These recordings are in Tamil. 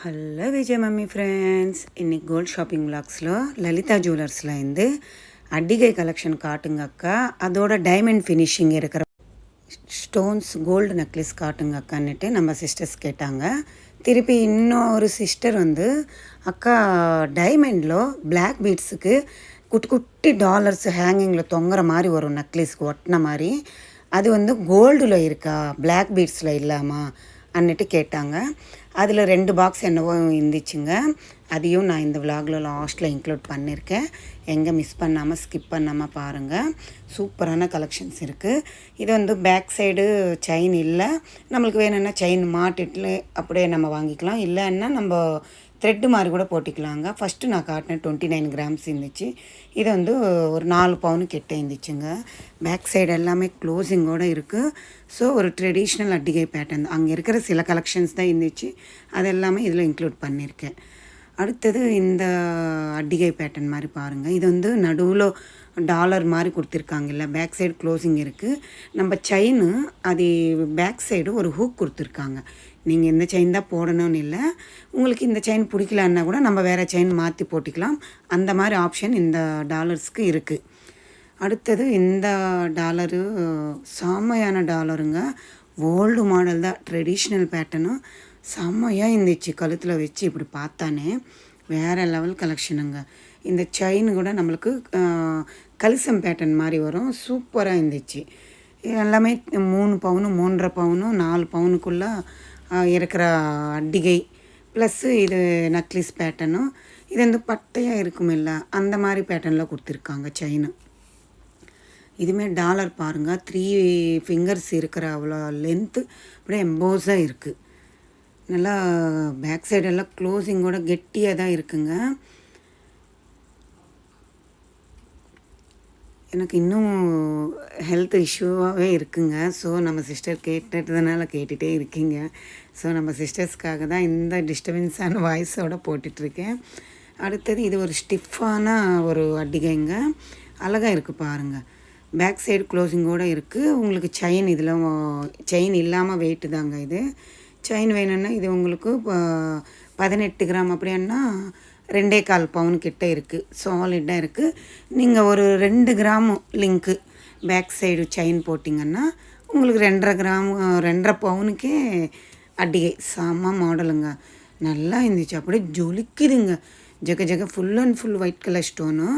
హలో విజయ మమ్మీ ఫ్రెండ్స్ இன்னைக்கு கோல்ட் ஷாப்பிங் விலாக்ஸில் லலிதா ஜுவல்லர்ஸில் இருந்து அட்டிகை கலெக்ஷன் காட்டுங்க அக்கா. அதோட டைமண்ட் ஃபினிஷிங் இருக்கிற ஸ்டோன்ஸ் கோல்டு நெக்லஸ் காட்டுங்க அக்கான்னுட்டு நம்ம சிஸ்டர்ஸ் கேட்டாங்க. திருப்பி இன்னொரு சிஸ்டர் வந்து அக்கா டைமண்டில் பிளாக் பீட்ஸுக்கு குட்டி குட்டி டாலர்ஸ் ஹேங்கிங்கில் தொங்குற மாதிரி வரும், நெக்லஸ்க்கு ஒட்டின மாதிரி. அது வந்து கோல்டில் இருக்கா, பிளாக் பீட்ஸில் இல்லாமா அன்னிட்டு கேட்டாங்க. அதில் 2 பாக்ஸ் என்னவோ இருந்துச்சுங்க. அதையும் நான் இந்த விலாகில் லாஸ்ட்டில் இன்க்ளூட் பண்ணியிருக்கேன். எங்கே மிஸ் பண்ணாமல் ஸ்கிப் பண்ணாமல் பாருங்கள். சூப்பரான கலெக்ஷன்ஸ் இருக்குது. இது வந்து பேக் சைடு செயின் இல்லை, நம்மளுக்கு வேணும்னா செயின் மாட்டிட்டு அப்படியே நம்ம வாங்கிக்கலாம். இல்லைன்னா நம்ம த்ரெட்டு மாதிரி கூட போட்டிக்கலாங்க. ஃபஸ்ட்டு நான் காட்டினேன் 29 கிராம்ஸ் இருந்துச்சு. இது வந்து ஒரு 4 பவுனு கிட்டே இருந்துச்சுங்க. பேக் சைடு எல்லாமே க்ளோஸிங்கோடு இருக்குது. ஸோ ஒரு ட்ரெடிஷ்னல் அட்டிகை பேட்டர்ன் அங்கே இருக்கிற சில கலெக்ஷன்ஸ் தான் இருந்துச்சு, அது எல்லாமே இதில் இன்க்ளூட் பண்ணியிருக்கேன். அடுத்தது இந்த அட்டிகை பேட்டர்ன் மாதிரி பாருங்கள். இது வந்து நடுவில் டாலர் மாதிரி கொடுத்துருக்காங்கல்ல, பேக் சைடு க்ளோஸிங் இருக்குது. நம்ம செயின் அது பேக் சைடு ஒரு ஹூக் கொடுத்துருக்காங்க. நீங்கள் இந்த செயின் தான் போடணும்னு இல்லை, உங்களுக்கு இந்த செயின் பிடிக்கலன்னா கூட நம்ம வேறு செயின் மாற்றி போட்டிக்கலாம். அந்த மாதிரி ஆப்ஷன் இந்த டாலர்ஸ்க்கு இருக்குது. அடுத்தது இந்த டாலரு செம்மையான டாலருங்க. ஓல்டு மாடல் தான், ட்ரெடிஷ்னல் பேட்டர்னும் செம்மையாக இருந்துச்சு. கழுத்தில் வச்சு இப்படி பார்த்தானே வேறு லெவல் கலெக்ஷனுங்க. இந்த செயின் கூட நம்மளுக்கு கலிசம் பேட்டர்ன் மாதிரி வரும், சூப்பராக இருந்துச்சு. எல்லாமே 3 பவுனு 3.5 பவுனு 4 பவுனுக்குள்ளே இருக்கிற அட்டிகை ப்ளஸ்ஸு இது நெக்லஸ் பேட்டர்னும். இது வந்து பட்டையாக இருக்கும் இல்லை, அந்த மாதிரி பேட்டர்னில் கொடுத்துருக்காங்க செயின். இதுவுமே டாலர் பாருங்கள், 3 ஃபிங்கர்ஸ் இருக்கிற அவ்வளோ லென்த்து அப்படியே எம்போஸாக இருக்குது. நல்லா பேக் சைடெல்லாம் க்ளோஸிங்கோட கெட்டியாக தான் இருக்குங்க. எனக்கு இன்னும் ஹெல்த் இஷ்யூவாகவே இருக்குங்க. ஸோ நம்ம சிஸ்டர் கேட்டதுனால கேட்டுகிட்டே இருக்கீங்க. ஸோ நம்ம சிஸ்டர்ஸ்க்காக தான் இந்த டிஸ்டர்பன்ஸான வாய்ஸோடு போட்டுட்ருக்கேன். அடுத்தது இது ஒரு ஸ்டிஃபான ஒரு அட்டிகைங்க, அழகாக இருக்குது பாருங்கள். பேக் சைடு க்ளோஸிங்கோடு இருக்குது. உங்களுக்கு செயின் இதில் செயின் இல்லாமல் வெயிட்டு தாங்க இது. செயின் வேணும்னா இது உங்களுக்கு 18 கிராம் அப்படின்னா 2.25 பவுன் கிட்டே இருக்குது, சாலிடாக இருக்குது. நீங்கள் ஒரு 2 கிராம் லிங்க்கு பேக் சைடு செயின் போட்டிங்கன்னா உங்களுக்கு 2.5 கிராம் 2.5 பவுனுக்கே அட்டிகை. செம்ம மாடலுங்க, நல்லா இருந்துச்சு. அப்படியே ஜொலிக்குதுங்க, ஜக ஜக full and full white colour stone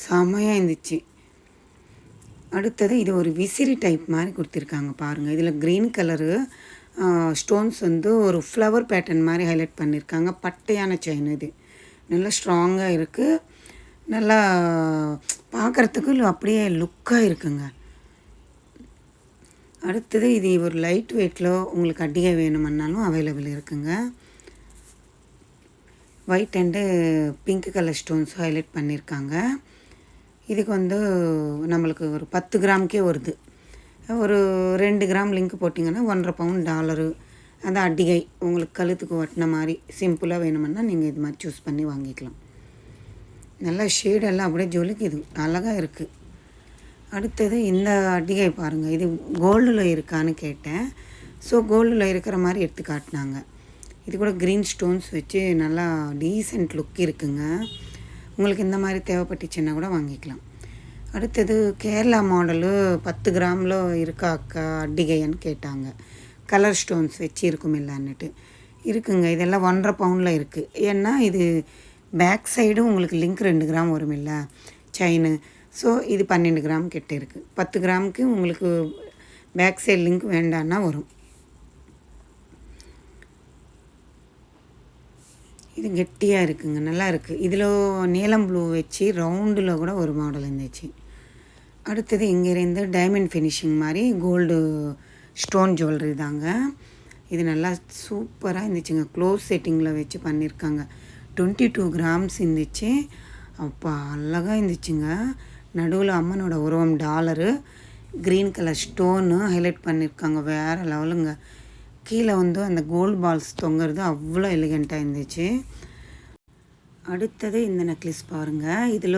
செம்மையாக இருந்துச்சு. அடுத்தது இது ஒரு விசிறி டைப் மாதிரி கொடுத்துருக்காங்க பாருங்கள். இதில் க்ரீன் கலரு ஸ்டோன்ஸ் வந்து ஒரு ஃப்ளவர் பேட்டர்ன் மாதிரி ஹைலைட் பண்ணியிருக்காங்க. பட்டையான செயின் இது, நல்லா ஸ்ட்ராங்காக இருக்குது. நல்லா பார்க்குறதுக்கு அப்படியே லுக்காக இருக்குங்க. அடுத்தது இது ஒரு லைட் வெயிட்டில் உங்களுக்கு அட்டிகை வேணுமன்னாலும் அவைலபிள் இருக்குங்க. White and pink colour stones highlight பண்ணியிருக்காங்க. இதுக்கு வந்து நம்மளுக்கு ஒரு 10 கிராமுக்கே வருது. ஒரு 2 கிராம் லிங்க் போட்டிங்கன்னா 1.5 பவுன் டாலரு. அந்த அட்டிகை உங்களுக்கு கழுத்துக்கு ஒட்டின மாதிரி சிம்பிளாக வேணுமென்னா நீங்கள் இது மாதிரி சூஸ் பண்ணி வாங்கிக்கலாம். நல்லா ஷேடெல்லாம் அப்படியே ஜொலிக்குது, அழகாக இருக்குது. அடுத்தது இந்த அட்டிகை பாருங்கள். இது கோல்டில் இருக்கான்னு கேட்டேன். ஸோ கோல்டில் இருக்கிற மாதிரி எடுத்து காட்டினாங்க. இது கூட க்ரீன் ஸ்டோன்ஸ் வச்சு நல்லா டீசெண்ட் லுக் இருக்குங்க. உங்களுக்கு இந்த மாதிரி தேவைப்பட்டுச்சுன்னா கூட வாங்கிக்கலாம். அடுத்தது கேரளா மாடலு 10 கிராமில் இருக்கா அக்கா அட்டிகைன்னு கேட்டாங்க. கலர் ஸ்டோன்ஸ் வச்சு இருக்கும் இல்லைன்னுட்டு இருக்குங்க. இதெல்லாம் 1.5 பவுனில் இருக்குது. ஏன்னா இது பேக் சைடும் உங்களுக்கு லிங்க் 2 கிராம் வரும் இல்லை செயின். ஸோ இது 12 கிராம் கிட்ட இருக்குது. 10 கிராமுக்கு உங்களுக்கு பேக் சைடு லிங்க் வேண்டான்னா வரும். இது கெட்டியாக இருக்குங்க, நல்லா இருக்குது. இதில் நீலம் ப்ளூ வச்சு ரவுண்டில் கூட ஒரு மாடல் இருந்துச்சு. அடுத்தது இங்கேருந்து டைமண்ட் ஃபினிஷிங் மாதிரி கோல்டு ஸ்டோன் ஜுவல்லரி தாங்க. இது நல்லா சூப்பராக இருந்துச்சுங்க. க்ளோஸ் செட்டிங்கில் வச்சு பண்ணியிருக்காங்க. 22 கிராம்ஸ் இருந்துச்சு. அப்போ அழகாக இருந்துச்சுங்க. நடுவில் அம்மனோட உருவம் dollar, green colour stone highlight பண்ணியிருக்காங்க, வேறு லெவலுங்க. கீழே வந்து அந்த கோல்டு பால்ஸ் தொங்குறது அவ்வளோ எலிகண்ட்டாக இருந்துச்சு. அடுத்தது இந்த நெக்லஸ் பாருங்கள். இதில்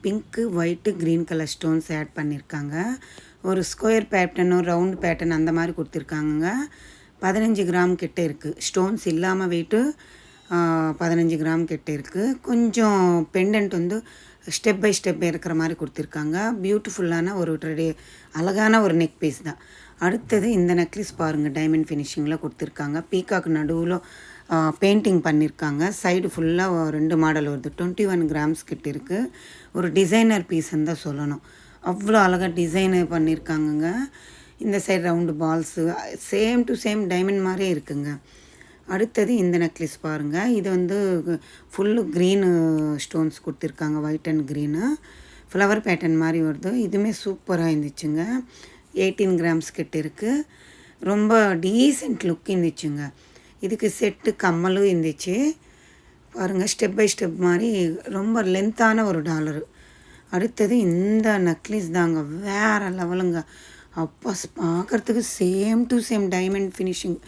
pink white green colour stones add பண்ணியிருக்காங்க. ஒரு ஸ்கொயர் பேட்டர்னு ரவுண்ட் பேட்டர்ன் அந்த மாதிரி கொடுத்துருக்காங்க. 15 கிராம் கிட்டே இருக்குது. ஸ்டோன்ஸ் இல்லாமல் வெயிட்டு 15 கிராம் கிட்ட இருக்குது. கொஞ்சம் பெண்டன்ட் வந்து ஸ்டெப் பை ஸ்டெப் இருக்கிற மாதிரி கொடுத்துருக்காங்க. பியூட்டிஃபுல்லான ஒரு அழகான ஒரு நெக் பீஸ் தான். அடுத்தது இந்த நெக்லஸ் பாருங்கள், டைமண்ட் ஃபினிஷிங்கில் கொடுத்துருக்காங்க. பீகாக் நடுவில் பெயிண்டிங் பண்ணியிருக்காங்க. சைடு ஃபுல்லாக 2 மாடல் வருது. 21 கிராம்ஸ் கிட்ட இருக்குது. ஒரு டிசைனர் பீஸ்ன்னு தான் சொல்லணும். அவ்வளோ அழகாக டிசைனு பண்ணியிருக்காங்கங்க. இந்த side round balls same to same diamond மாதிரியே இருக்குங்க. அடுத்தது இந்த நெக்லஸ் பாருங்கள். இது வந்து ஃபுல்லு க்ரீனு ஸ்டோன்ஸ் கொடுத்துருக்காங்க. White and green flower pattern மாதிரி வருது. இதுவுமே சூப்பராக இருந்துச்சுங்க. 18 கிராம்ஸ் கிட்ட இருக்குது. ரொம்ப டீசென்ட் லுக் இருந்துச்சுங்க. இதுக்கு செட்டு கம்மலும் இருந்துச்சு பாருங்கள். ஸ்டெப் பை ஸ்டெப் மாதிரி ரொம்ப லென்த்தான ஒரு டாலரு. அடுத்தது இந்த நெக்லஸ் தாங்க, வேறு லெவலுங்க. அப்பா பார்க்குறதுக்கு same to same diamond finishing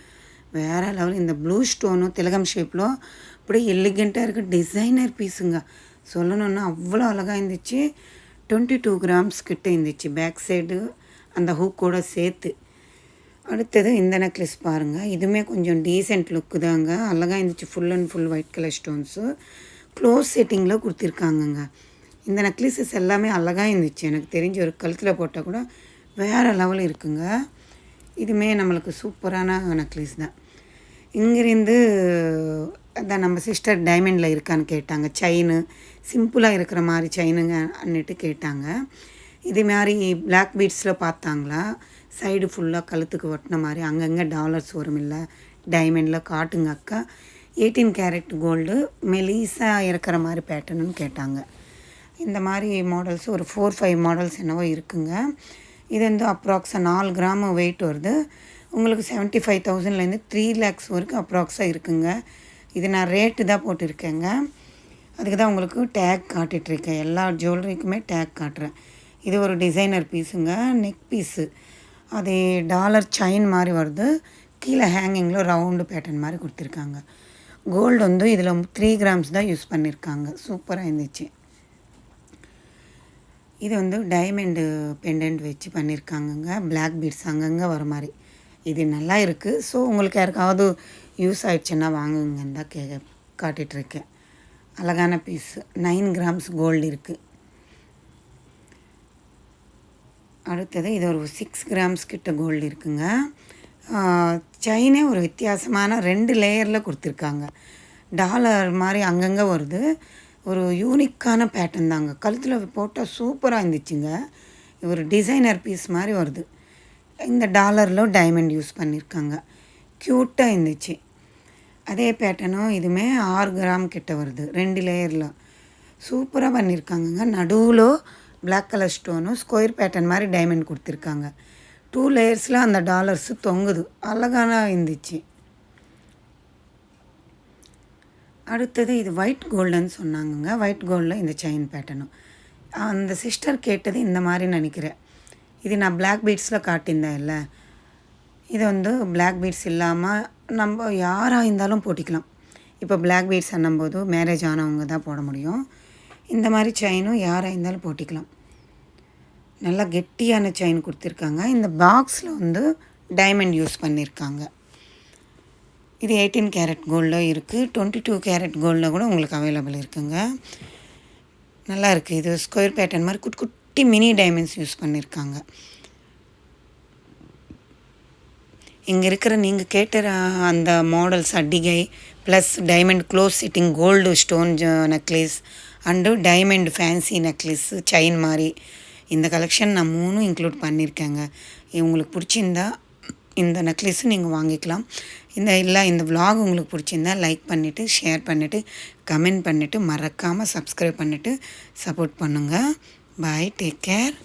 வேறு லெவல். இந்த ப்ளூ ஸ்டோனும் திலகம் ஷேப்பில் அப்படியே எலிகெண்ட்டாக இருக்குது. டிசைனர் பீஸுங்க. சொல்லணுன்னா அவ்வளோ அழகாக இருந்துச்சு. 22 கிராம்ஸ் கிட்ட இருந்துச்சு பேக் சைடு அந்த ஹூக்கோடு சேர்த்து. அடுத்தது இந்த நெக்லஸ் பாருங்கள். இதுவுமே கொஞ்சம் டீசென்ட் லுக்கு தாங்க. அழகாக இருந்துச்சு. Full and full white colour stones close செட்டிங்கில் கொடுத்துருக்காங்கங்க. இந்த நெக்லஸஸ் எல்லாமே அழகாக இருந்துச்சு. எனக்கு தெரிஞ்ச ஒரு கழுத்தில் போட்டால் கூட வேறு லெவல் இருக்குங்க. இதுவுமே நம்மளுக்கு சூப்பரான நெக்லஸ் தான். இங்கேருந்து அதான் நம்ம சிஸ்டர் டைமண்டில் இருக்கான்னு கேட்டாங்க. செயின்னு சிம்பிளாக இருக்கிற மாதிரி செயினுங்க அன்னிட்டு கேட்டாங்க. இது மாதிரி பிளாக் பீட்ஸில் பார்த்தாங்களா, சைடு ஃபுல்லாக கழுத்துக்கு ஒட்டின மாதிரி அங்கங்கே டாலர்ஸ் வரும் இல்லை டைமண்டில் காட்டுங்க அக்கா. 18 கேரட் கோல்டு மெலீஸாக இருக்கிற மாதிரி பேட்டர்னுன்னு கேட்டாங்க. இந்த மாதிரி மாடல்ஸ் ஒரு 4-5 மாடல்ஸ் என்னவோ இருக்குங்க. இது வந்து அப்ராக்ஸாக 4 கிராம் வெயிட் வருது. உங்களுக்கு 75,000லேருந்து 3 lakhs வரைக்கும் அப்ராக்ஸாக இருக்குங்க. இது நான் ரேட்டு தான் போட்டிருக்கேங்க. அதுக்கு தான் உங்களுக்கு டேக் காட்டிகிட்ருக்கேன். எல்லா ஜுவல்லரிக்குமே டேக் காட்டுறேன். இது ஒரு டிசைனர் பீஸுங்க. நெக் பீஸு அது டாலர் செயின் மாதிரி வருது. கீழே ஹேங்கிங்கில் ரவுண்டு பேட்டர்ன் மாதிரி கொடுத்துருக்காங்க. கோல்டு வந்து இதில் 3 கிராம்ஸ் தான் யூஸ் பண்ணியிருக்காங்க. சூப்பராக இருந்துச்சு. இது வந்து டைமண்டு பெண்டன்ட் வச்சு பண்ணியிருக்காங்கங்க. பிளாக் பீட்ஸ் அங்கங்கே வர மாதிரி. இது நல்லா இருக்குது. ஸோ உங்களுக்கு யாருக்காவது யூஸ் ஆகிடுச்சுன்னா வாங்குங்கன்னு தான் காட்டிகிட்ருக்கேன். அழகான பீஸு. 9 கிராம்ஸ் கோல்டு இருக்குது. அடுத்தது இது ஒரு 6 கிராம்ஸ் கிட்ட கோல்டு இருக்குங்க. செயினே ஒரு வித்தியாசமான 2 லேயரில் கொடுத்துருக்காங்க. டாலர் மாதிரி அங்கங்கே வருது. ஒரு யூனிக்கான பேட்டர்ன் தாங்க. கழுத்தில் போட்டால் சூப்பராக இருந்துச்சுங்க. ஒரு டிசைனர் பீஸ் மாதிரி வருது. இந்த டாலரில் டைமண்ட் யூஸ் பண்ணியிருக்காங்க. க்யூட்டாக இருந்துச்சு. அதே பேட்டர்னும் இதுவுமே 6 கிராம் கிட்ட வருது. 2 லேயரில் சூப்பராக பண்ணியிருக்காங்கங்க. நடுவில் பிளாக் கலர் ஸ்டோனும் ஸ்கொயர் பேட்டர்ன் மாதிரி டைமண்ட் கொடுத்துருக்காங்க. 2 லேயர்ஸில் அந்த டாலர்ஸு தொங்குது. அழகான இருந்துச்சு. அடுத்தது இது ஒயிட் கோல்டுன்னு சொன்னாங்கங்க. ஒயிட் கோல்டில் இந்த செயின் பேட்டர்னும் அந்த சிஸ்டர் கேட்டது இந்த மாதிரி நினைக்கிறேன். இது நான் பிளாக் பீட்ஸில் காட்டியிருந்தேன் இல்லை. இது வந்து பிளாக் பீட்ஸ் இல்லாமல் நம்ம யாராக இருந்தாலும் போட்டிக்கலாம். இப்போ பிளாக் பீட்ஸ் அண்ணும்போது மேரேஜ் ஆனவங்க தான் போட முடியும். இந்த மாதிரி செயினும் யாராக இருந்தாலும் போட்டிக்கலாம். நல்லா கெட்டியான செயின் கொடுத்துருக்காங்க. இந்த பாக்ஸில் வந்து டைமண்ட் யூஸ் பண்ணியிருக்காங்க. இது 18 கேரட் கோல்டில் இருக்குது. 22 கேரட் கோல்டில் கூட உங்களுக்கு அவைலபிள் இருக்குங்க. நல்லா இருக்குது. இது ஸ்கொயர் பேட்டர்ன் மாதிரி குட்டி மினி டைமண்ட்ஸ் யூஸ் பண்ணியிருக்காங்க. இங்கே இருக்கிற நீங்கள் கேட்ட அந்த மாடல்ஸ் அடிகை plus diamond close setting gold stone necklace and diamond fancy necklace chain மாதிரி இந்த கலெக்ஷன் நான் 3 இன்க்ளூட் பண்ணியிருக்கேங்க. உங்களுக்கு பிடிச்சிருந்தா இந்த நெக்லஸ்ஸு நீங்கள் வாங்கிக்கலாம். இந்த விலாக் உங்களுக்கு பிடிச்சிருந்தா லைக் பண்ணிவிட்டு ஷேர் பண்ணிவிட்டு கமெண்ட் பண்ணிவிட்டு மறக்காமல் சப்ஸ்கிரைப் பண்ணிவிட்டு சப்போர்ட் பண்ணுங்கள். பாய், டேக் கேர்.